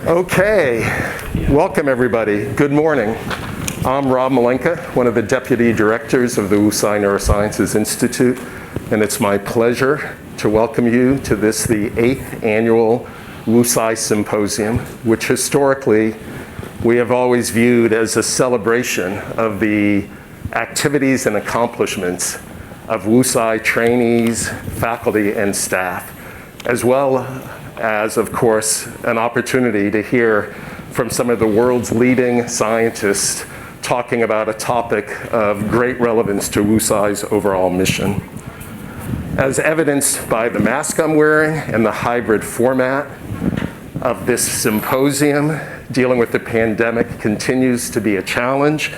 Okay, welcome everybody. Good morning. I'm Rob Malenka, one of the deputy directors of the Wu Tsai Neurosciences Institute, and it's my pleasure to welcome you to the 8th annual Wu Tsai Symposium, which historically we have always viewed as a celebration of the activities and accomplishments of Wu Tsai trainees, faculty, and staff, as well as, of course, an opportunity to hear from some of the world's leading scientists talking about a topic of great relevance to Wu Tsai's overall mission. As evidenced by the mask I'm wearing and the hybrid format of this symposium, dealing with the pandemic continues to be a challenge,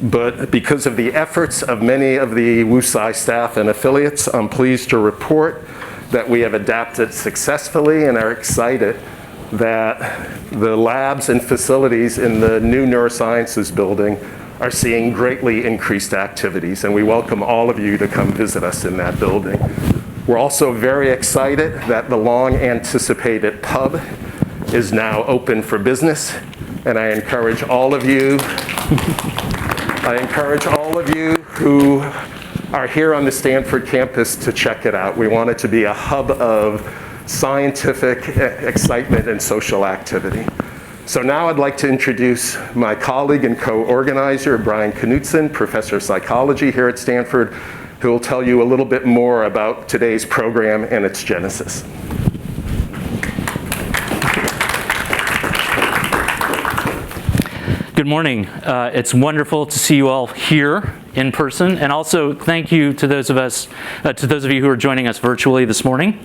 but because of the efforts of many of the Wu Tsai staff and affiliates, I'm pleased to report that we have adapted successfully and are excited that the labs and facilities in the new Neurosciences building are seeing greatly increased activities, and we welcome all of you to come visit us in that building. We're also very excited that the long-anticipated pub is now open for business, and I encourage all of you who are here on the Stanford campus to check it out. We want it to be a hub of scientific excitement and social activity. So now I'd like to introduce my colleague and co-organizer, Brian Knutson, professor of psychology here at Stanford, who will tell you a little bit more about today's program and its genesis. Good morning. It's wonderful to see you all here in person, and also thank you to those of you who are joining us virtually this morning.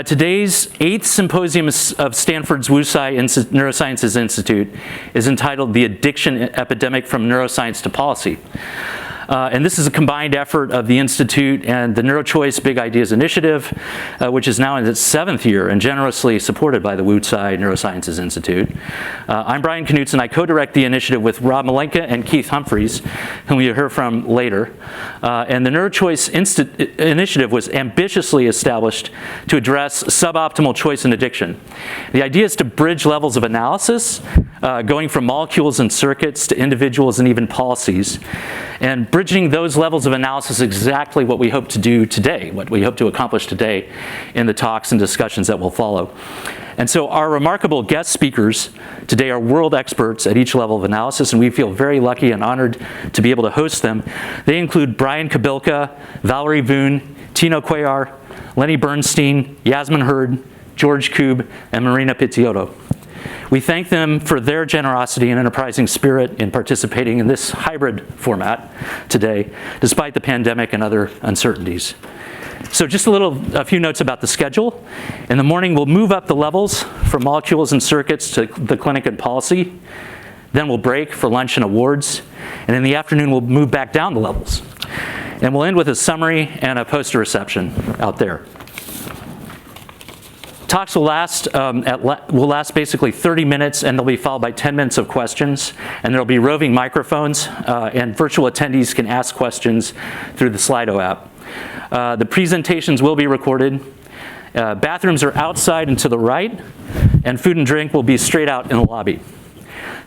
Today's 8th Symposium of Stanford's Wu Tsai Neurosciences Institute is entitled "The Addiction Epidemic from Neuroscience to Policy." And this is a combined effort of the Institute and the NeuroChoice Big Ideas Initiative, which is now in its 7th year and generously supported by the Wu Tsai Neurosciences Institute. I'm Brian Knutson. I co-direct the initiative with Rob Malenka and Keith Humphreys, whom you'll hear from later. And the NeuroChoice Initiative was ambitiously established to address suboptimal choice in addiction. The idea is to bridge levels of analysis, going from molecules and circuits to individuals and even policies. And bridging those levels of analysis is exactly what we hope to do today, what we hope to accomplish today in the talks and discussions that will follow. And so our remarkable guest speakers today are world experts at each level of analysis, and we feel very lucky and honored to be able to host them. They include Brian Kabilka, Valerie Voon, Tino Cuellar, Lenny Bernstein, Yasmin Hurd, George Koob, and Marina Pizziotto. We thank them for their generosity and enterprising spirit in participating in this hybrid format today, despite the pandemic and other uncertainties. So just a few notes about the schedule. In the morning, we'll move up the levels from molecules and circuits to the clinic and policy. Then we'll break for lunch and awards. And in the afternoon, we'll move back down the levels. And we'll end with a summary and a poster reception out there. Talks will last basically 30 minutes, and they'll be followed by 10 minutes of questions. And there'll be roving microphones, and virtual attendees can ask questions through the Slido app. The presentations will be recorded. Bathrooms are outside and to the right, and food and drink will be straight out in the lobby.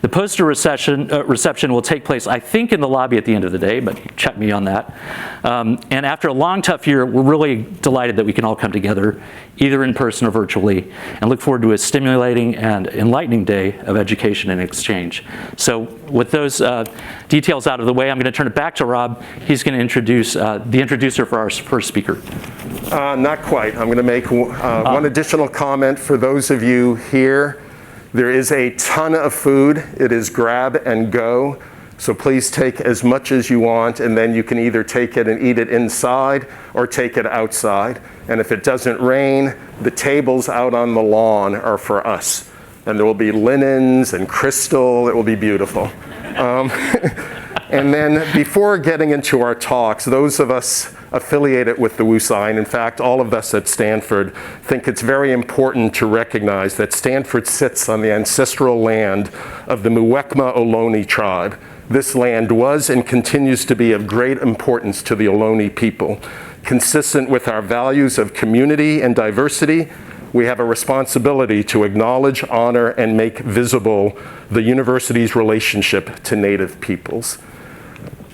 The poster reception will take place, I think, in the lobby at the end of the day, but check me on that. And after a long, tough year, we're really delighted that we can all come together, either in person or virtually, and look forward to a stimulating and enlightening day of education and exchange. So with those details out of the way, I'm going to turn it back to Rob. He's going to introduce the introducer for our first speaker. Not quite. I'm going to make one additional comment for those of you here. There is a ton of food. It is grab and go. So please take as much as you want, and then you can either take it and eat it inside or take it outside. And if it doesn't rain, the tables out on the lawn are for us. And there will be linens and crystal. It will be beautiful. And then before getting into our talks, those of us affiliated with the Wu Tsai, and in fact, all of us at Stanford think it's very important to recognize that Stanford sits on the ancestral land of the Muwekma Ohlone tribe. This land was and continues to be of great importance to the Ohlone people. Consistent with our values of community and diversity, we have a responsibility to acknowledge, honor, and make visible the university's relationship to Native peoples.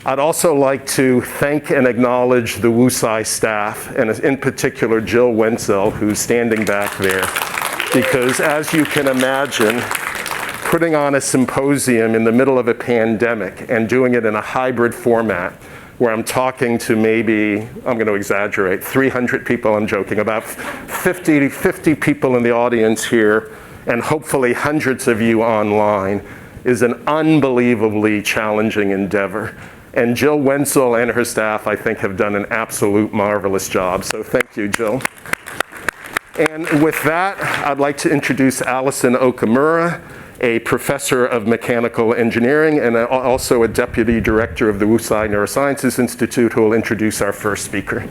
I'd also like to thank and acknowledge the Wu Tsai staff, and in particular Jill Wenzel, who's standing back there, because as you can imagine, putting on a symposium in the middle of a pandemic and doing it in a hybrid format where I'm talking to maybe, I'm going to exaggerate, 300 people, I'm joking, about 50 people in the audience here, and hopefully hundreds of you online, is an unbelievably challenging endeavor. And Jill Wenzel and her staff, I think, have done an absolute marvelous job. So thank you, Jill. And with that, I'd like to introduce Allison Okamura, a professor of mechanical engineering and also a deputy director of the Wu Tsai Neurosciences Institute, who will introduce our first speaker.